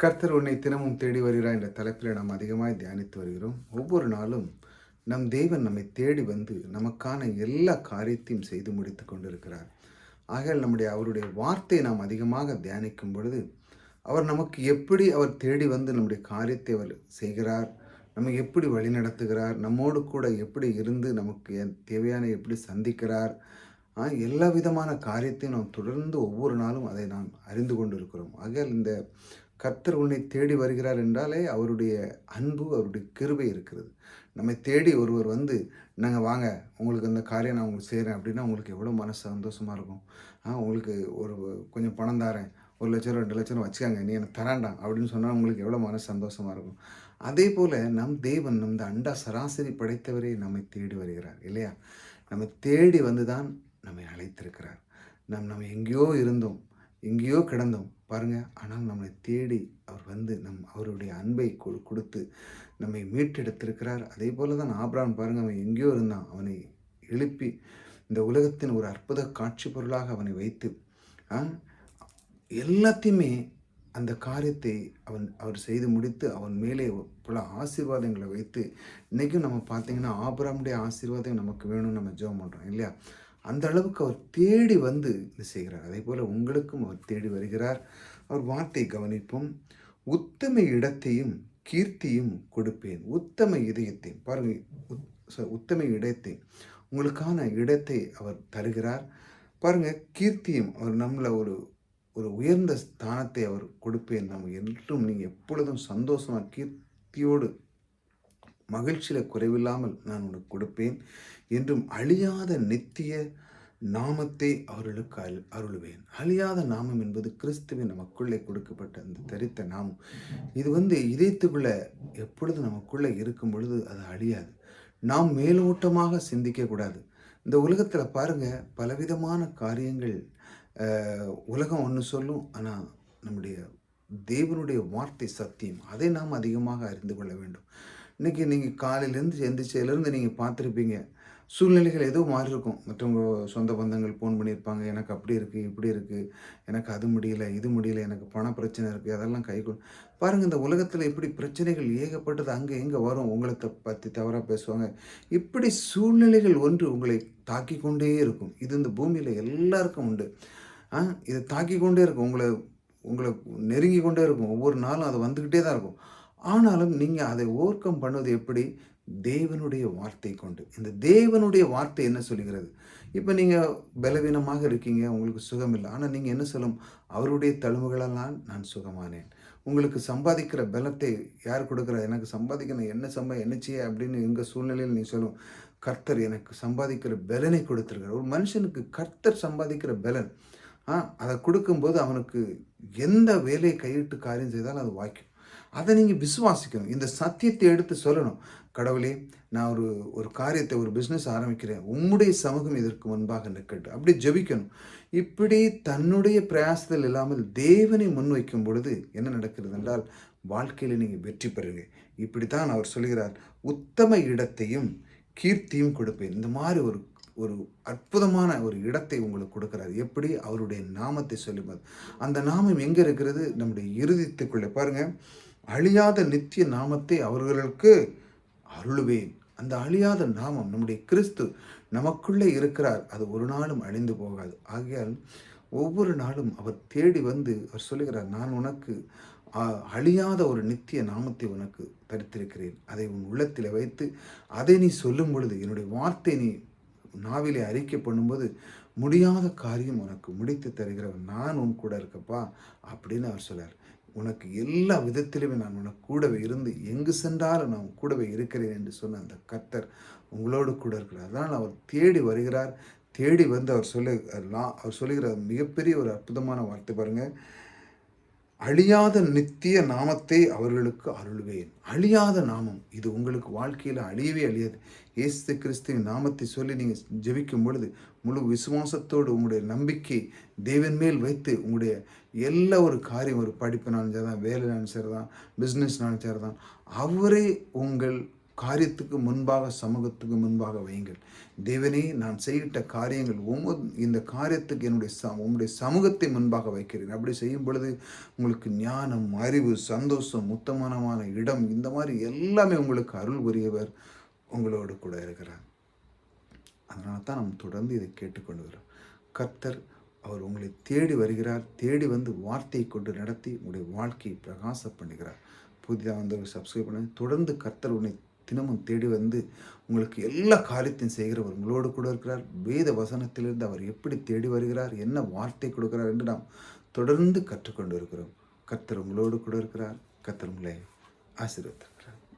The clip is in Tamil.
கர்த்தர் உன்னை தினமும் தேடி வருகிறார் என்ற தலைப்பில் நாம் அதிகமாய் தியானித்து வருகிறோம். ஒவ்வொரு நாளும் நம் தேவன் நம்மை தேடி வந்து நமக்கான எல்லா காரியத்தையும் செய்து முடித்து கொண்டிருக்கிறார். ஆகையால் அவருடைய வார்த்தையை நாம் அதிகமாக தியானிக்கும் பொழுது, அவர் நமக்கு எப்படி அவர் தேடி வந்து நம்முடைய காரியத்தை அவர் செய்கிறார், நம்மை எப்படி வழிநடத்துகிறார், நம்மோடு கூட எப்படி இருந்து நமக்கு தேவையான எப்படி சந்திக்கிறார், எல்லா விதமான காரியத்தையும் நாம் தொடர்ந்து ஒவ்வொரு நாளும் அதை நாம் அறிந்து கொண்டு இருக்கிறோம். ஆகையால் இந்த கர்த்தர் உன்னை தேடி வருகிறார் என்றாலே அவருடைய அன்பு, அவருடைய கிருபை இருக்கிறது. நம்மை தேடி ஒருவர் வந்து, "நாங்க வாங்க, உங்களுக்கு இந்த காரியம் நான் உங்களுக்கு செய்கிறேன்" அப்படின்னா உங்களுக்கு எவ்வளோ மனசு சந்தோஷமாக இருக்கும். உங்களுக்கு ஒரு கொஞ்சம் பணம் தாரேன், 1,00,000 2,00,000 வச்சுக்கங்க, நீ எனக்கு தரான்டா அப்படின்னு சொன்னால் உங்களுக்கு எவ்வளோ மனசு சந்தோஷமாக இருக்கும். அதே போல் நம் தேவன், இந்த அண்ட சராசரி படைத்தவரே நம்மை தேடி வருகிறார் இல்லையா? நம்மை தேடி வந்து தான் நம்மை அழைத்திருக்கிறார். நம்ம எங்கேயோ இருந்தோம், எங்கேயோ கிடந்தோம் பாருங்க. ஆனால் நம்மை தேடி அவர் வந்து அவருடைய அன்பை கொடுத்து நம்மை மீட்டெடுத்திருக்கிறார். அதே போல தான் ஆபிரகாம் பாருங்க, அவன் எங்கேயோ இருந்தான், அவனை எழுப்பி இந்த உலகத்தின் ஒரு அற்புத காட்சி பொருளாக அவனை வைத்து எல்லாத்தையுமே அந்த காரியத்தை அவர் செய்து முடித்து அவன் மேலே பல ஆசீர்வாதங்களை வைத்து இன்றைக்கும் நம்ம பார்த்தீங்கன்னா ஆபிரகாமுடைய ஆசீர்வாதம் நமக்கு வேணும்னு நம்ம ஜெபம் பண்ணுறோம் இல்லையா? அந்த அளவுக்கு அவர் தேடி வந்து இது செய்கிறார். அதே போல் உங்களுக்கும் அவர் தேடி வருகிறார். அவர் வார்த்தை கவனிப்போம். உத்தம இடத்தையும் கீர்த்தியும் கொடுப்பேன். உத்தம இதயத்தையும் பாருங்கள், உத்தம இடத்தை, உங்களுக்கான இடத்தை அவர் தருகிறார். பாருங்கள், கீர்த்தியும் அவர் நம்மளை ஒரு ஒரு உயர்ந்த ஸ்தானத்தை அவர் கொடுப்பேன். நம்ம என்றும் நீங்கள் எப்பொழுதும் சந்தோஷமாக கீர்த்தியோடு மகிழ்ச்சியில் குறைவில்லாமல் நான் உனக்கு கொடுப்பேன் என்றும் அழியாத நித்திய நாமத்தை அவர்களுக்கு அழியாத நாமம் என்பது கிறிஸ்துவின் நமக்குள்ளே கொடுக்கப்பட்ட அந்த தரித்த நாமம். இது இதயத்துக்குள்ளே எப்பொழுது நமக்குள்ளே இருக்கும் பொழுது அது அழியாது. நாம் மேலோட்டமாக சிந்திக்கக்கூடாது. இந்த உலகத்தில் பாருங்கள், பலவிதமான காரியங்கள். உலகம் ஒன்று சொல்லும், ஆனால் நம்முடைய தேவனுடைய வார்த்தை சத்தியம். அதை நாம் அதிகமாக அறிந்து கொள்ள வேண்டும். இன்றைக்கி நீங்கள் காலையிலேருந்து எந்திரிச்சதுலேருந்து நீங்கள் பார்த்துருப்பீங்க, சூழ்நிலைகள் ஏதோ மாறி இருக்கும். மற்றவங்க சொந்த பந்தங்கள் ஃபோன் பண்ணியிருப்பாங்க, எனக்கு அப்படி இருக்குது, இப்படி இருக்குது, எனக்கு அது முடியல, இது முடியல, எனக்கு பண பிரச்சனை இருக்குது, அதெல்லாம் பாருங்கள். இந்த உலகத்தில் இப்படி பிரச்சனைகள் ஏகப்பட்டது அங்கே எங்கே வரும். உங்களை பற்றி தவறாக பேசுவாங்க. இப்படி சூழ்நிலைகள் ஒன்று உங்களை தாக்கி கொண்டே இருக்கும். இது இந்த பூமியில் எல்லாருக்கும் உண்டு. இது தாக்கி கொண்டே இருக்கும், உங்களை நெருங்கி கொண்டே இருக்கும். ஒவ்வொரு நாளும் அது வந்துக்கிட்டே தான் இருக்கும். ஆனாலும் நீங்கள் அதை ஓவர் கம் பண்ணுவது எப்படி? தேவனுடைய வார்த்தை கொண்டு. இந்த தேவனுடைய வார்த்தை என்ன சொல்லுகிறது? இப்போ நீங்கள் பலவீனமாக இருக்கீங்க, உங்களுக்கு சுகம் இல்லை. ஆனால் நீங்கள் என்ன சொல்லும்? அவருடைய தழும்புகளால் நான் சுகமானேன். உங்களுக்கு சம்பாதிக்கிற பலத்தை யார் கொடுக்குறா? எனக்கு சம்பாதிக்கணும், என்ன செய்ய அப்படின்னு எங்கள் சூழ்நிலையில் நீ சொல்லும். கர்த்தர் எனக்கு சம்பாதிக்கிற பலனை கொடுத்துருக்கார். ஒரு மனுஷனுக்கு கர்த்தர் சம்பாதிக்கிற பலன், அதை கொடுக்கும்போது அவனுக்கு எந்த வேலையை கையிட்டு காரியம் செய்தாலும் அது வாய்க்கும். அதை நீங்கள் விசுவாசிக்கணும். இந்த சத்தியத்தை எடுத்து சொல்லணும். கடவுளே, நான் ஒரு காரியத்தை, ஒரு பிஸ்னஸ் ஆரம்பிக்கிறேன், உம்முடைய சமூகம் இதற்கு முன்பாக நிற்கட்டும், அப்படி ஜெபிக்கணும். இப்படி தன்னுடைய பிரயாசத்தில் இல்லாமல் தேவனை முன்வைக்கும் பொழுது என்ன நடக்கிறது என்றால், வாழ்க்கையில் நீங்கள் வெற்றி பெறுங்க. இப்படித்தான் அவர் சொல்கிறார், உத்தம இடத்தையும் கீர்த்தியும் கொடுப்பேன். இந்த மாதிரி ஒரு அற்புதமான ஒரு இடத்தை உங்களுக்கு கொடுக்குறாரு. எப்படி? அவருடைய நாமத்தை சொல்லும்போது. அந்த நாமம் எங்கே இருக்கிறது? நம்முடைய இருதயத்துக்குள்ளே பாருங்கள். அழியாத நித்திய நாமத்தை அவர்களுக்கு அருளுவேன். அந்த அழியாத நாமம் நம்முடைய கிறிஸ்து நமக்குள்ளே இருக்கிறார். அது ஒரு நாளும் அழிந்து போகாது. ஆகையால் ஒவ்வொரு நாளும் அவர் தேடி வந்து அவர் சொல்லுகிறார், நான் உனக்கு அழியாத ஒரு நித்திய நாமத்தை உனக்கு தரித்திருக்கிறேன். அதை உன் உள்ளத்தில் வைத்து அதை நீ சொல்லும் பொழுது, என்னுடைய வார்த்தை நீ நாவிலே அறிக்கை பண்ணும்போது, முடியாத காரியம் உனக்கு முடித்து தருகிறவன் நான் உன் கூட இருக்கப்பா அப்படின்னு அவர் சொல்லார். உனக்கு எல்லா விதத்திலுமே நான் உனக்கு கூடவே இருந்து எங்கு சென்றாலும் நான் கூடவே இருக்கிறேன் என்று சொன்ன அந்த கர்த்தர் உங்களோடு கூட இருக்கிறார். அதனால் அவர் தேடி வருகிறார். தேடி வந்து அவர் சொல்லுகிற மிகப்பெரிய ஒரு அற்புதமான வார்த்தை பாருங்கள். அழியாத நித்திய நாமத்தை அவர்களுக்கு அருள்வேன். அழியாத நாமம் இது உங்களுக்கு வாழ்க்கையில் அழியவே அழியாது. இயேசு கிறிஸ்துவின் நாமத்தை சொல்லி நீங்கள் ஜெபிக்கும் பொழுது முழு விசுவாசத்தோடு உங்களுடைய நம்பிக்கை தேவன் மேல் வைத்து உங்களுடைய எல்லா ஒரு காரியம், ஒரு படிப்புனாலும் சரி தான், வேலைனாலும் சரி தான், பிஸ்னஸ்னாலும் சரி தான், அவரே உங்கள் காரியத்துக்கு முன்பாக, சமூகத்துக்கு முன்பாக வையுங்கள். தேவனே, நான் செய்யிட்ட காரியங்கள் இந்த காரியத்துக்கு உம்முடைய சமூகத்தை முன்பாக வைக்கிறேன். அப்படி செய்யும் பொழுது உங்களுக்கு ஞானம், அறிவு, சந்தோஷம், உத்தமமான இடம், இந்த மாதிரி எல்லாமே உங்களுக்கு அருள் புரியவர் உங்களோடு கூட இருக்கிறார். அதனால தான் நாம் தொடர்ந்து இதை கேட்டுக்கொண்டு வரோம். கர்த்தர் அவர் உங்களை தேடி வருகிறார். தேடி வந்து வார்த்தையை கொண்டு நடத்தி உங்களுடைய வாழ்க்கையை பிரகாச பண்ணுகிறார். புதிதாக வந்தவர்கள் சப்ஸ்கிரைப் பண்ணி தொடர்ந்து கர்த்தர் உன்னை தினமும் தேடி வந்து உங்களுக்கு எல்லா காரியத்தையும் செய்கிறவர் உங்களோடு கூட இருக்கிறார். வேத வசனத்திலிருந்து அவர் எப்படி தேடி வருகிறார், என்ன வார்த்தை கொடுக்கிறார் என்று நாம் தொடர்ந்து கற்றுக்கொண்டு இருக்கிறோம். கர்த்தர் உங்களோடு கூட இருக்கிறார். கர்த்தர் உங்களை ஆசீர்வதிப்பார்.